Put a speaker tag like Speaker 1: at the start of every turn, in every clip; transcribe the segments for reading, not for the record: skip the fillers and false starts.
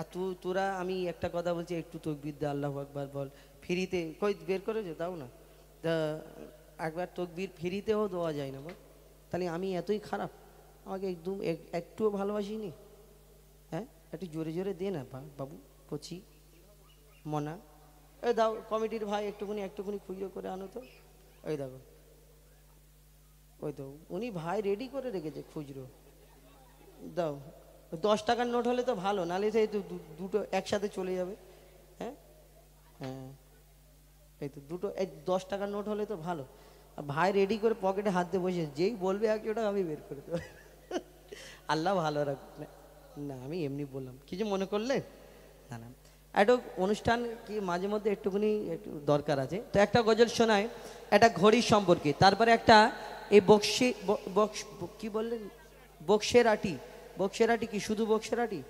Speaker 1: আর তোরা আমি একটা কথা বলছি, একটু তকবির দে, আল্লাহু আকবার বল ফ্রিতে, কই বের করেছে দাও না, তা একবার তকবির ফ্রিতেও দেওয়া যায় না বল, তাহলে আমি এতই খারাপ, আমাকে একদম একটুও ভালোবাসিনি? হ্যাঁ, একটু জোরে জোরে দে না বাবু কচি মনা, এই দাও কমিটির ভাই একটুকুনি খুঁজো করে আনো তো, ওই দেখো ওই তো উনি ভাই রেডি করে রেখেছে খুচরো, দাও 10 টাকার নোট হলে তো ভালো, নাহলে সেই দুটো একসাথে চলে যাবে। হ্যাঁ হ্যাঁ, এই তো দুটো 10 টাকার নোট হলে তো ভালো, ভাই রেডি করে পকেটে হাত দিয়ে বসে, যেই বলবে 100 টাকা আমি বের করে দেবো। আল্লাহ ভালো রাখুক। না আমি এমনি বললাম, কিছু মনে করলে না না, একটু অনুষ্ঠান কি মাঝে মধ্যে একটু দরকার আছে, তো একটা গজল শোনায় একটা ঘড়ির সম্পর্কে, তারপরে একটা এই কি বললেন বক্সের আটি কি শুধু বক্সের আটি,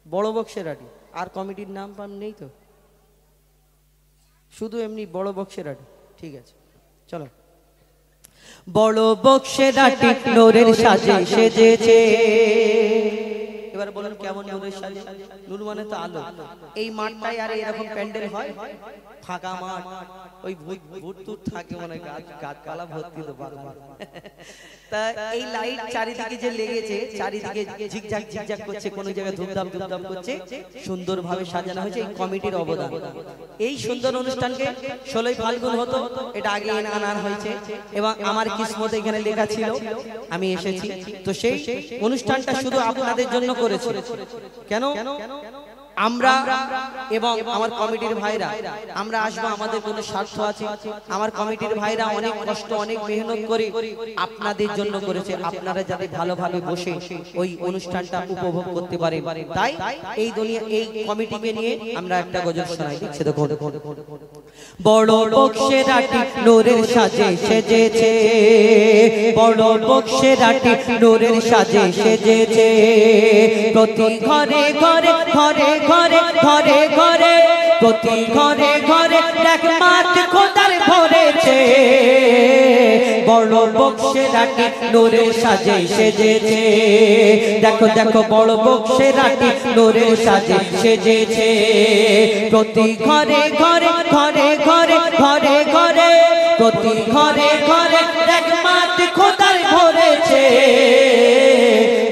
Speaker 1: বড় বক্সের আটি, আর কমিটির নাম পাম নেই তো, শুধু এমনি বড় বক্সের আটি, ঠিক আছে চলো।
Speaker 2: বড় বক্সের আটি নূরের সাজে সেজেছে,
Speaker 1: এবার বলেন কেমন নূরের সাজে? নূর মানে তো আলো। এই মাঠটাই আর এরকম প্যান্ডেল হয়, ফাঁকা মাঠ, ওই ভূত থাকে মনে গাছপালা ভর্তি, তো তা এই লাইট চারিদিকে যে লেগেছে, চারিদিকে ঝিকঝাক ঝিকঝাক করছে, কোন জায়গায় ধূপধাপ ধূপধাপ করছে, সুন্দরভাবে সাজানো হয়েছে, এই কমিটির অবদান। এই সুন্দর অনুষ্ঠানকে 16ই ফাল্গুন হতো, এটা আগে আনার হয়েছে, এবং আমার কিসমতে এখানে লেখা ছিল, আমি এসেছি, তো সেই অনুষ্ঠানটা শুধু আপনাদের জন্য করেছে। কেন? আমরা এবং আমার কমিটির ভাইরা আমরা আসবো, আমাদের কোনো স্বার্থ আছে, আমার কমিটির ভাইরা অনেক কষ্ট অনেক মেহনত করে আপনাদের জন্য করেছে, আপনারা যাতে ভালোভাবে বসে ওই অনুষ্ঠানটা উপভোগ করতে পারেন, তাই এই কমিটিকে নিয়ে আমরা একটা গজল শোনাই দিচ্ছি। দেখো,
Speaker 2: বড় বক্সের আটি নূরের সাজে সেজেছে, বড় বক্সের আটি নূরের সাজে সেজেছে, প্রতি ঘরে ঘরে ঘরে ঘরে ঘরে ঘরে প্রতি ঘরে ঘরে রহমত খোদার ভরেছে, বড় বক্সের আটি নূরের সাজে সেজেছে, দেখো দেখো বড় বক্সের আটি নূরের সাজে সেজেছে, প্রতি ঘরে ঘরে ঘরে ঘরে ঘরে ঘরে প্রতি ঘরে ঘরে রহমত খোদার ভরেছে,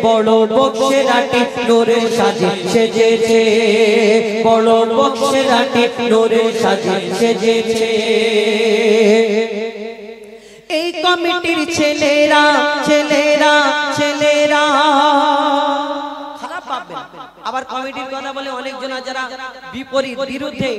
Speaker 2: বড় বক্সের আটি নূরের সাজে সেজেছে, বড় বক্সের আটি নূরের সাজে সেজেছে। এই কমিটির ছেলেরা ছেলেরা ছেলেরা
Speaker 1: খারাপ পাবেন, আবার কমিটির কথা বলে অনেকজন যারা বিপরীত বিরুদ্ধে,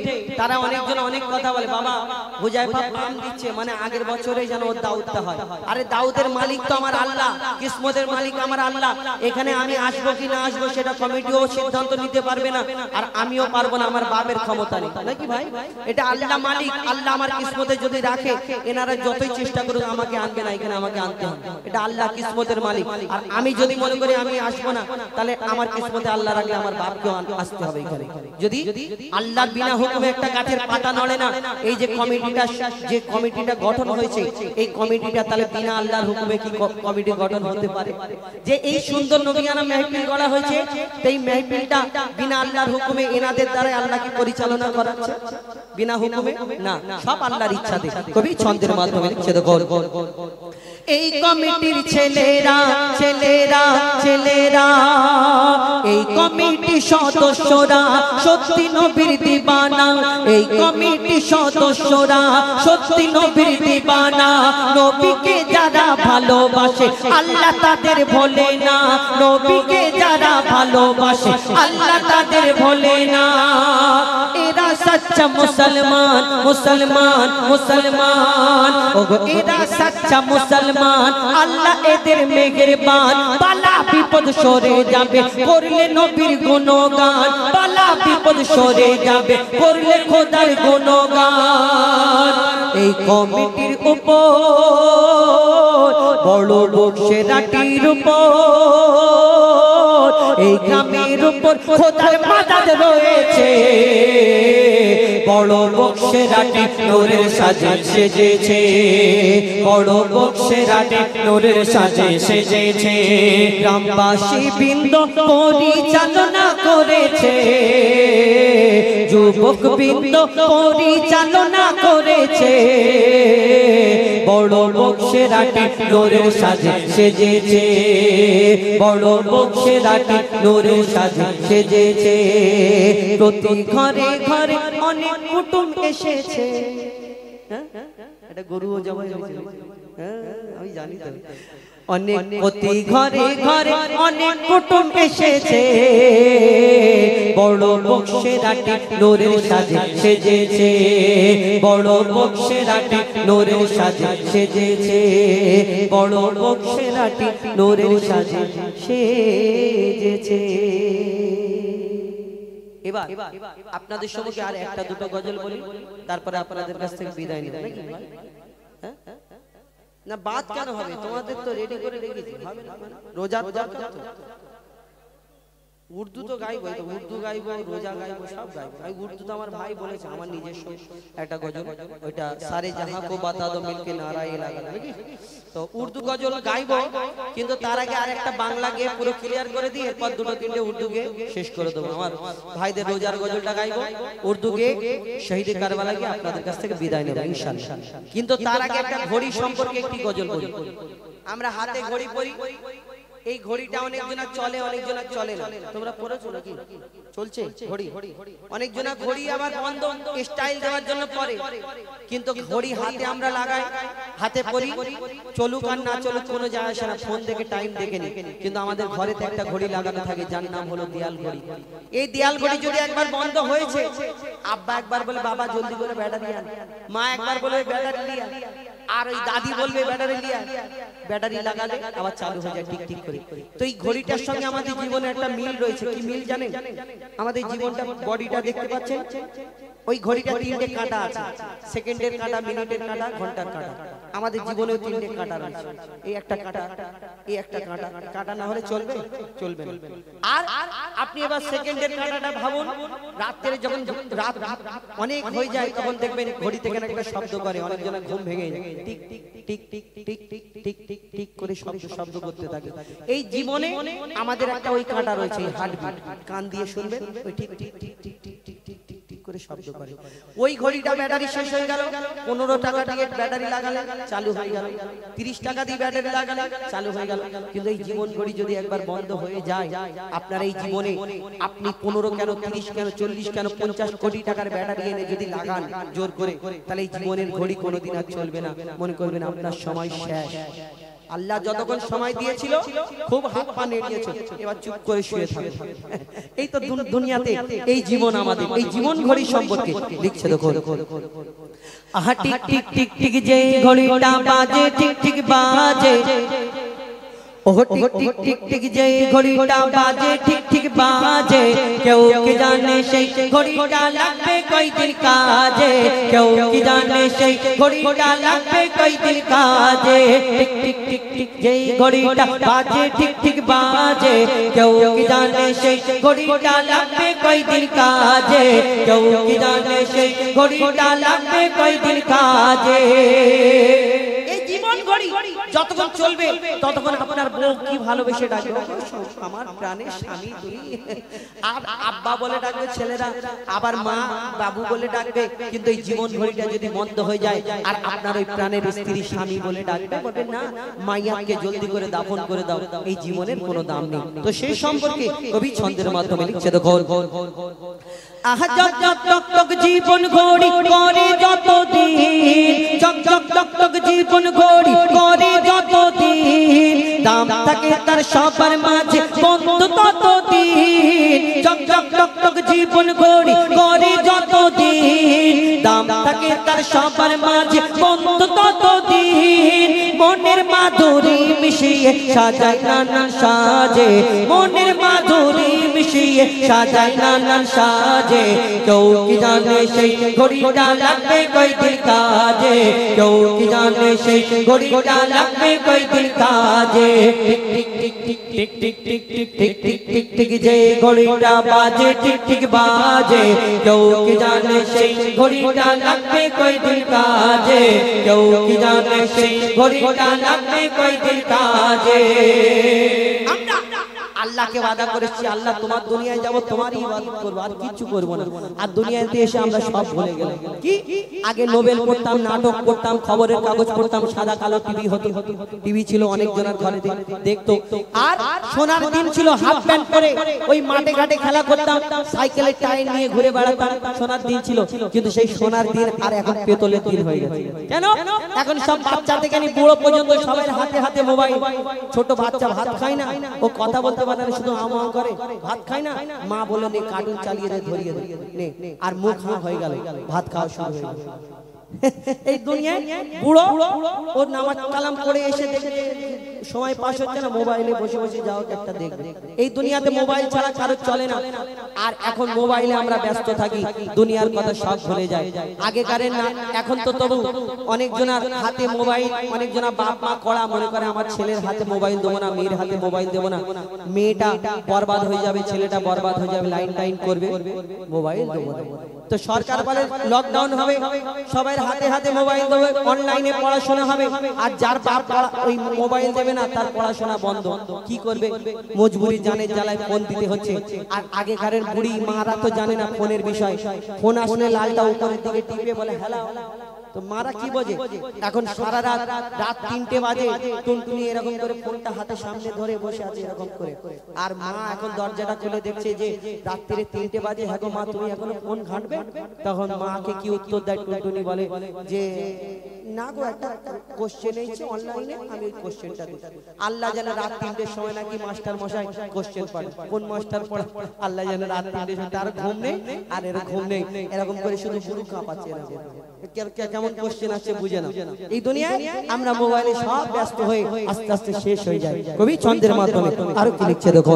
Speaker 1: তারা অনেকজন অনেক কথা বলে, বাবা হুজাইফা পাম দিচ্ছে মানে আগের বছরে যেন ওর দাউদটা হয়, আরে দাউদের মালিক তো আমার আল্লাহ, কিসমতের মালিক আমার আল্লাহ, এখানে আমি আসবো কি না আসবো সেটা কমিটিও সিদ্ধান্ত নিতে পারবে না, আর আমিও পারবো না, আমার বাপের ক্ষমতা নেই, নাকি ভাই? এটা আল্লাহ মালিক, আল্লাহ আমার কিসমতে যদি রাখে, এনারা যতই চেষ্টা করুক আমাকে আনবে না, এখানে আমাকে আনতে হবে, এটা আল্লাহ কিসমতের মালিক, আর আমি যদি মনে করি আমি আসবো না, তাহলে আমার কিসমতে আল্লাহ রাখলে আমার বাপকেও আসতে হবে এখানে। যদি আল্লাহর বিনা হুকুমে একটা গাছের পাতা নড়ে না, এই যে কমিটিটা গঠন হয়েছে, এই কমিটিটা তাহলে বিনা আল্লাহর হুকুমে কি কমিটি গঠন হতে পারে? যে এই সুন্দর নবিয়ানা মেহফিল গড়া হয়েছে, এই মেহফিলটা বিনা আল্লাহর হুকুমে এনাদের দ্বারা আল্লাহ কি পরিচালনা করাচ্ছে? বিনা হুকুমে না, সব আল্লাহর ইচ্ছাতে। কবি ছন্দের মাধ্যমে লিখছে, দেখো,
Speaker 2: এই কমিটির ছেলেরা ছেলেরা ছেলেরা এই কমিটি সদস্যরা সত্যি নবীর দিবানা, এই কমিটি সদস্যরা সত্যি নবীর দিবানা, নবীকে যারা ভালোবাসে আল্লাহ তাদের ভোলে না, নবীকে যারা ভালোবাসে আল্লাহ তাদের ভোলে না, এরা সচ্চা মুসলমান মুসলমান মুসলমান, ওগো এরা সচ্চা মুসলমান, আল্লাহ এদের মেহেরবান, বালা বিপদ সরে যাবে করলে নবীর গুণগান, বালা বিপদ সরে যাবে করলে খোদার গুণগান। এই কমিটির উপর বড় বক্সের আটির উপর এই গ্রামের উপর খোদার মাদাদ রয়েছে, বড় বক্স বক্সেরাটি নূরের সাজে সেজেছে, বড় বক্সেরাটি নূরের সাজে সেজেছে। গ্রামবাসী বৃন্দ পরিচালনা করেছে, যুবক বৃন্দ পরিচালনা করেছে, বড় বক্সেরাটি নূরের সাজে সেজেছে, বড় বক্সেরাটি নূরের সাজে সেজেছে। প্রতি ঘরে ঘরে অনেক কুটুম এসেছে।
Speaker 1: এটা গরুও জবাই হয়েছে, আমি জানি তো।
Speaker 2: অনেক প্রতি ঘরে ঘরে অনেক কুটুম এসেছে, বড় বক্সেরাটি নূরের সাজে সেজেছে, বড় বক্সেরাটি নূরের সাজে সেজেছে, বড় বক্সেরাটি নূরের সাজে সেজেছে।
Speaker 1: এবার আপনাদের সম্মুখে আর একটা দুটো গজল বলি, তারপরে আপনাদের কাছ থেকে বিদায় নিব নাকি? না বাদ কেন হবে, তোমাদের তো রেডি করে রেখেছি, হবে না রোজা দরকার তো। উর্দু তো গাইবো, উর্দু গাইবো, রোজা গাইবো, সব গাইবো। আমি উর্দু তো আমার ভাই বলেছে, আমার নিজস্ব একটা গজল, ওইটা সারে জাহাঁ কো বাতা দো মিলকে নারায়ে লাগা নাকি। তো উর্দু গজল গাইবো, কিন্তু তার আগে আর একটা বাংলা গেয়ে পুরো ক্লিয়ার করে দিই, এরপর দুটো তিনটে উর্দু গেয়ে শেষ করে দেবো। আমার ভাইদের রোজার গজলটা গাইবো, উর্দু গেয়ে শহীদে কারবালা গিয়ে আপনাদের কাছ থেকে বিদায় নেব ইনশাআল্লাহ। কিন্তু তার আগে একটা ঘড়ি সম্পর্কে একটি গজল বলি। আমরা হাতে ঘড়ি পরি, এই ঘড়িটা অনেকজনের চলে, অনেকজনের চলে না। তোমরা পড়েছো নাকি? চলছে ঘড়ি, অনেকজনের ঘড়ি আবার বন্ধ স্টাইল দেওয়ার জন্য পরে, কিন্তু ঘড়ি হাতে আমরা লাগাই, হাতে পরি, চলুক আর না চলুক কোনো যায় আসে না, ফোন দেখে টাইম দেখে নি। কিন্তু আমাদের ঘরেতে একটা ঘড়ি লাগানো থাকে, যার নাম হলো দেয়াল ঘড়ি। এই দেয়াল ঘড়ি যদি একবার বন্ধ হয়েছে, আব্বা একবার বলে বাবা জলদি করে ব্যাটারি আন, মা একবার বলে ব্যাটারি লিয়া, আর ওই দাদি বলবে ব্যাটারি লিয়া, ব্যাটারি লাগালে আবার চালু হয়ে যায় টিক টিক করে। তো এই ঘড়িটার সঙ্গে আমাদের জীবনে একটা মিল রয়েছে। কি মিল জানেন? আমাদের জীবনটা, বডিটা দেখতে পাচ্ছেন, ওই ঘড়িটা তিনটে কাঁটা আছে, সেকেন্ডের কাঁটা, মিনিটের কাঁটা, ঘন্টার কাঁটা। আমাদের জীবনেও তিনটে কাঁটা রয়েছে, এই একটা কাঁটা, এই একটা কাঁটা। কাঁটা না হলে চলবে? চলবে না। আর আপনি এবার সেকেন্ডের কাঁটাটা ভাবুন, রাত্রে যখন রাত অনেক হয়ে যায়, তখন দেখবেন ঘড়ি থেকে একটা শব্দ করে, অনেকজনের ঘুম ভেঙে যায়, tick tick tick tick tick tick tick tick tick করে শব্দ করতে থাকে। এই জীবনে আমাদের একটা ওই কাঁটা রয়েছে, হার্টবিট, কান দিয়ে শুনবেন, ওই tick tick tick tick tick tick tick tick tick করে শব্দ করে। ওই ঘড়িটা ব্যাটারি শেষ হয়ে গেল, 15 টাকা দিয়ে ব্যাটারি লাগালে চালু হয়ে গেল, 30 টাকা দিয়ে ব্যাটারি লাগালে চালু হয়ে গেল। কিন্তু এই জীবন ঘড়ি যদি একবার বন্ধ হয়ে যায়, আপনার এই জীবনে আপনি 15 কেন, 30 কেন, 40 কেন, 50 কোটি টাকার ব্যাটারি এনে যদি লাগান জোর করে, তাহলে এই জীবনের ঘড়ি কোনোদিন আর চলবে না। মনে করবেন আপনার সময় শেষ। আল্লাহ যতক্ষণ সময় দিয়েছিল খুব হাত পা নেড়িয়েছে, এবার চুপ করে শুয়ে থাকে। এই তো দুনিয়াতে এই জীবন, আমাদের এই জীবন ঘড়ি সম্পর্কে লিখছে দেখো।
Speaker 2: আহা টিক টিক টিক টিক যে ঘড়িটা বাজে, টিক টিক বাজে, ওহ টিক টিক টিক টিক যে ঘড়িটা বাজে, ঠিক ঠিক বাজে। কেউ কি জানে সেই ঘড়িটা লাগবে কয়দিন কাজে, কেউ কি জানে সেই ঘড়িটা লাগবে কয়দিন কাজে। টিক টিক টিক টিক যে ঘড়িটা বাজে, ঠিক ঠিক বাজে। কেউ কি জানে সেই ঘড়িটা লাগবে কয়দিন কাজে, কেউ কি জানে সেই ঘড়িটা লাগবে কয়দিন কাজে।
Speaker 1: এই জীবন ঘড়ি যতক্ষণ চলবে ততক্ষণ আপনার বউ কি ভালোবেসে ডাকবে, আমার প্রাণের স্বামী তুমি। আর আব্বা বলে ডাকবে ছেলেরা, আবার মা বাবু বলে ডাকবে। কিন্তু এই জীবন ঘড়িটা যদি বন্ধ হয়ে যায়, আর আপনার ওই প্রাণের স্ত্রী স্বামী বলে ডাকবে, বলবেন না মাইয়াকে জলদি করে দাফন করে দাও, এই জীবনের কোনো দাম নেই। তো সেই সম্পর্কে কবি ছন্দের মাধ্যমে লিখছে দেখো।
Speaker 2: আহা জক জক টক টক জীবন ঘড়ি করে যতদিন, জক জক টক টক জীবন ঘড়ি করে যতদিন, দাম থাকে তার সবার মাঝে বন্ধু ততদিন। জক জক টক টক জীবন ঘড়ি করে যতদিন, দাম থাকে তার সবার মাঝে বন্ধু ততদিন। মনের মাধুরী মিশিয়ে সাজায় নানান সাজে, মনের মাধুরী মিশিয়ে সাজাই নানান সাজে কেউ কি জানে সেই ঘড়িটা লাগবে কয়দিন কাজে কেউ কি জানে সেই ঘড়িটা লাগবে কয়দিন কাজে tick tick tick tick tick tick tick tick tick tick tick যে ঘড়িটা বাজে ঠিক ঠিক বাজে কেউ কি জানে সেই ঘড়িটা লাগবে কয়দিন কাজে কেউ কি জানে সেই ঘড়িটা লাগবে কয়দিন কাজে আল্লাহকে ওয়াদা করেছি আল্লাহ তোমার দুনিয়ায় যাব তোমারই ইবাদত করব আর কিছু করব না আর দুনিয়াতে এসে আমরা সব ভুলে গেলাম কি আগে নোবেল পড়তাম নাটক পড়তাম খবরের কাগজ পড়তাম সাদা কালো টিভি হতো টিভি ছিল অনেক জনের ঘরে দেখতো আর সোনার দিন ছিল হাফ প্যান্ট পরে ওই মাঠে ঘাটে খেলা করতাম সাইকেলের টায়ার নিয়ে ঘুরে বেড়াতাম সোনার দিন ছিল কিন্তু সেই সোনার দিন আর এখন পেতলের দিন হয়ে গেছে কেন এখন সব বাচ্চা থেকে নিয়ে বুড়ো পর্যন্ত সবার হাতে হাতে মোবাইল ছোট বাচ্চা ভাত খায় না ও কথা বলতে শুধু আমা করে ভাত খায় না মা বলে নে কার্টুন চালিয়ে দে ধরিয়ে দে নে আর মুখ হয়ে গেল ভাত খাওয়া শুরু হয়ে গেল এই দুনিয়ায় বুড়ো ওর নামাজ কালাম করে এসে দেখে সময় পাস হচ্ছে না মোবাইলে বসে বসে যাও একটা দেখবে এই দুনিয়াতে মোবাইল ছাড়া কারো চলে না আর এখন মোবাইলে আমরা ব্যস্ত থাকি দুনিয়ার কথা সব ভুলে যায় আগেকারের না এখন তো তবু অনেকজনের হাতে মোবাইল অনেকজনা বাপ মা কড়া মনে করে আমার ছেলের হাতে মোবাইল দেবো না মেয়ের হাতে মোবাইল দেবো না মেয়েটা বরবাদ হয়ে যাবে ছেলেটা বরবাদ হয়ে যাবে লাইন টাইন করবে মোবাইল দেবো না তো সরকার বলে লকডাউন হবে সবাই হাতে হাতে মোবাইল দেবে অনলাইনে পড়াশোনা হবে আর যার বাপ ওই মোবাইল দেবে না তার পড়াশোনা বন্ধ কি করবে মজবুরি জানের জ্বালায় ফোন দিতে হচ্ছে আর আগেকারের বুড়ি মারা তো জানে না ফোনের বিষয় ফোন আসলে লালটা উপরের দিকে টিপে বলে হ্যালো তো মারা কি বোঝে এখন সারা রাত 3টে বাজে টুনটুনি এরকম করে ফোনটা হাতে সামনে ধরে বসে আছে এরকম করে আর মা এখন দরজাটা খুলে দেখছে যে রাত্রিরে 3টে বাজে হ্যাঁ গো মা তুমি এখনো ফোন ঘাঁটবে তখন মাকে কি উত্তর দেয় টুনটুনি বলে যে না গো একটা কোশ্চেন এসেছে অনলাইনে আমি ওই কোশ্চেনটা দিই আল্লাহ জানে রাত 3টের সময় নাকি মাস্টার মশাই কোশ্চেন পড়ে কোন মাস্টার পড়ে আল্লাহ জানে রাত 3টের সময় তার ঘুম নেই আর এর ঘুম নেই এরকম করে শুধু শুরু কাঁপাচ্ছে এরকম কেমন কোশ্চেন আছে বুঝে না এই দুনিয়ায় আমরা মোবাইলে সব ব্যস্ত হয়ে আস্তে আস্তে শেষ হয়ে যায় কবি ছন্দের মাধ্যমে আরো কি লিখছে দেখো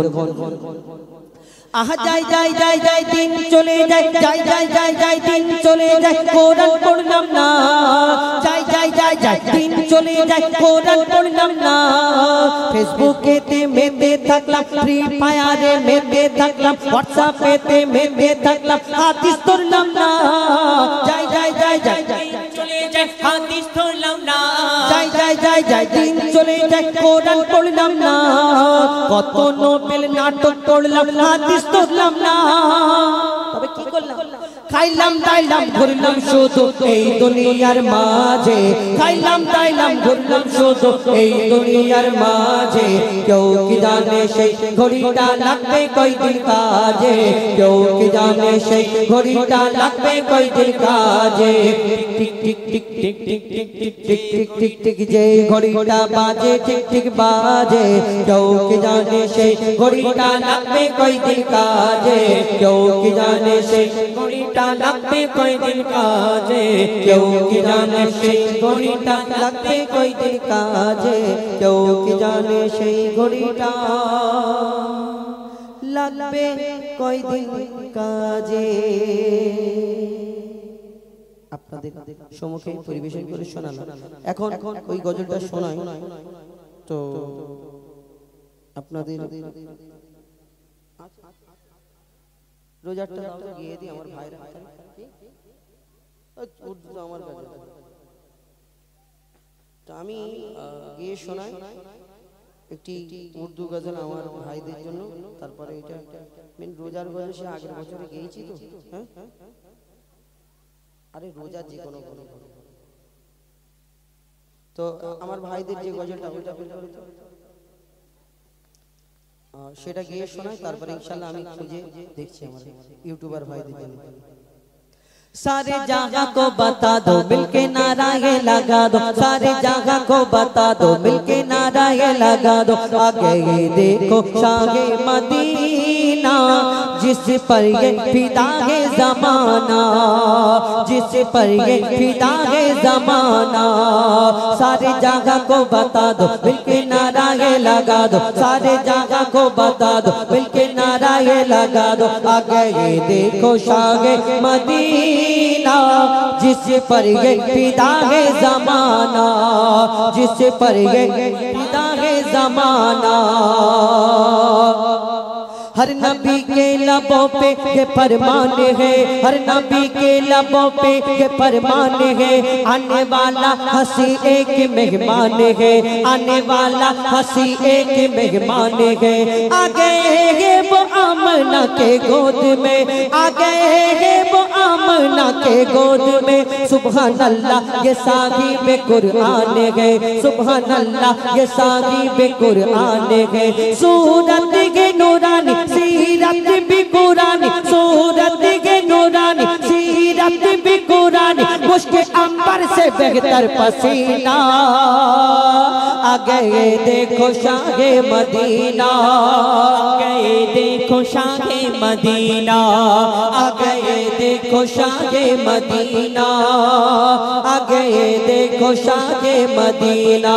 Speaker 2: আহা যাই যাই যাই যাই দিন চলে যায় যাই যাই যাই যাই দিন চলে যায় কোরআন পড়লাম না যাই যাই যাই যাই দিন চলে যায় কোরআন পড়লাম না ফেসবুকেতে মেতে থাকলাম ফ্রি ফায়ারে মেতে থাকলাম হোয়াটসঅ্যাপেতে মেতে থাকলাম হাদিস পড়লাম না যাই যাই যাই যাই চলে যায় হাদিস পড়লাম না যাই যাই যাই যাই দিন চলে যায় কোরআন পড়লাম না কত নোবেল নাটক পড়লাম হাদিস পড়লাম না তবে কি করলাম খাইলাম দাইলাম ঘুরলাম শুধু এই দুনিয়ার মাঝে খাইলাম দাইলাম ঘুরলাম শুধু এই দুনিয়ার মাঝে কেউ কি জানে সেই ঘড়িটা লাগবে কয়দিন কাজে কেউ কি জানে সেই ঘড়িটা লাগবে কয়দিন কাজে tick tick tick tick tick tick tick tick tick tick tick যে ঘড়িটা বাজে ঠিক ঠিক বাজে কেউ কি জানে সেই ঘড়িটা লাগবে কয়দিন কাজে কেউ কি জানে সেই ঘড়িটা লাগবে কয়দিন কাজে কেউ কি জানে সেই ঘড়িটা লাগবে কয়দিন কাজে কেউ কি জানে সেই ঘড়িটা লাগবে কয়দিন কাজে আপনাদের সম্মুখে পরিবেশন করে শোনালাম এখন ওই গজলটা শোনাই তো আপনাদের রোজারটা গিয়ে দিই আমার ভাইরা উর্দু আমার কাছে তো আমি গিয়ে শোনাই একটি উর্দু গজল আমার ভাইদের জন্য তারপরে এটা মেন রোজার গজল সে আগের বছরে গিয়েছি তো হ্যাঁ আরে রোজার যে কোনো তো আমার ভাইদের যে গজলটা ওইটা সেটা গিয়ে শোনাই তারপরে ইনশাআল্লাহ আমি খুঁজে দেখছি আমার ইউটিউবার ভাইদের জন্য सारे जहां को बता दो मिलके नारा ये लगा दो सारे जहां को बता दो मिलके नारा ये लगा दो आगे ये देखो शाहे मदीना जिस पर ये फिदा है ज़माना, जिस पर ये फिदा है ज़माना। सारे जगह को बता दो मिलके नारा ये लगा दो, सारे जगह को बता दो मिलके नारा ये लगा दो। आगे ये देखो शाहे मदीना, जिस पर ये फिदा है ज़माना, जिस पर ये फिदा है ज़माना। हर नबी के लबों पे ये फरमान है, हर नबी के लबों पे ये फरमान है। आने वाला हंसी एक मेहमान है, आने वाला हंसी एक मेहमान है। आ गए है वो आमना के गोद में, आ गए है वो आमना के गोद में। सुभान अल्लाह ये साहिब कुरआन है, सुभान अल्लाह ये साहिब कुरआन है। सूरत के नूरानी सीरत भी कुरानी, सूरत के नूरानी सीरत भी कुरानी। मुश्क अंबर से बेहतर पसीना। आ गए देखो शाहे मदीना, आ गए देखो शाहे मदीना, आ गए देखो शाहे मदीना, आ गए देखो शाहे मदीना।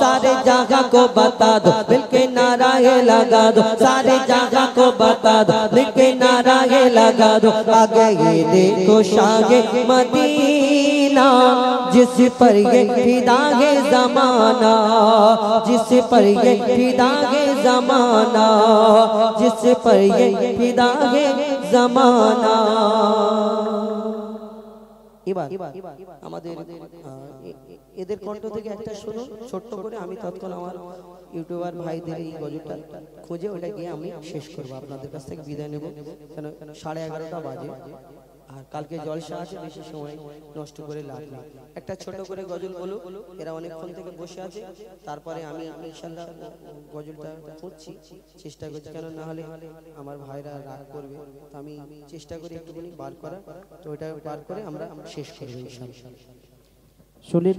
Speaker 2: सारे जगह को बता दो मिलके नारा ये लगा दो, सारे जगह को बता दो मिलके नारा ये लगा दो। आ गए देखो शाहे मदीना, जिस पर ये फिदा है ज़माना, जिस पर ये फिदा है ज़माना, जिस पर ये फिदा है ज़माना। এবার আমাদের এদের কণ্ঠ থেকে একটা শুনো ছোট্ট করে। আমি তৎক্ষণ আমার ইউটিউবার ভাইদের এই গজলটা খুঁজে ওটা গিয়ে আমি শেষ করব, আপনাদের কাছ থেকে বিদায় নেব, কেন 11:30 বাজে আর কালকে জলসা আছে, বেশি সময় নষ্ট করে লাভ নেই। একটা ছোট করে গজল বলো, এরা অনেকক্ষণ থেকে বসে আছে, তারপরে আমি ইনশাআল্লাহ গজলটা করছি, চেষ্টা করছি, কেন না হলে আমার ভাইরা রাগ করবে। তো আমি চেষ্টা করি একটুখানি বার করা, তো ওটা বার করে আমরা শেষ করব ইনশাআল্লাহ।
Speaker 3: শুনলেন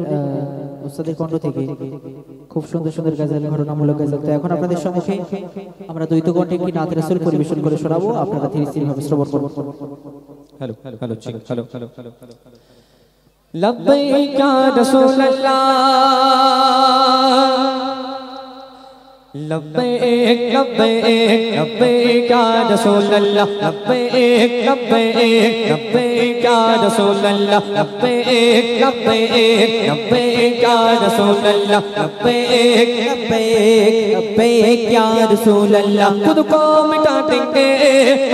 Speaker 3: উস্তাদের কণ্ঠ থেকে খুব সুন্দর সুন্দর গজল, ঘটনামূলক গজল। তো এখন আপনাদের সম্মুখে আমরা দ্বৈত কণ্ঠে একটি নাত রাসূল পরিবেশন করে শোনাবো, আপনারা ধীরে ধীরে ভাবে শ্রবণ করুন। Hello hello hello hello hello hello. লব্বাইক ইয়া রাসূলুল্লাহ, लब्बैक लब्बैक लब्बैक या रसूल अल्लाह, लब्बैक लब्बैक लब्बैक या रसूल अल्लाह, लब्बैक लब्बैक लब्बैक या रसूल अल्लाह, लब्बैक लब्बैक लब्बैक या रसूल अल्लाह। खुद को मिटा देंगे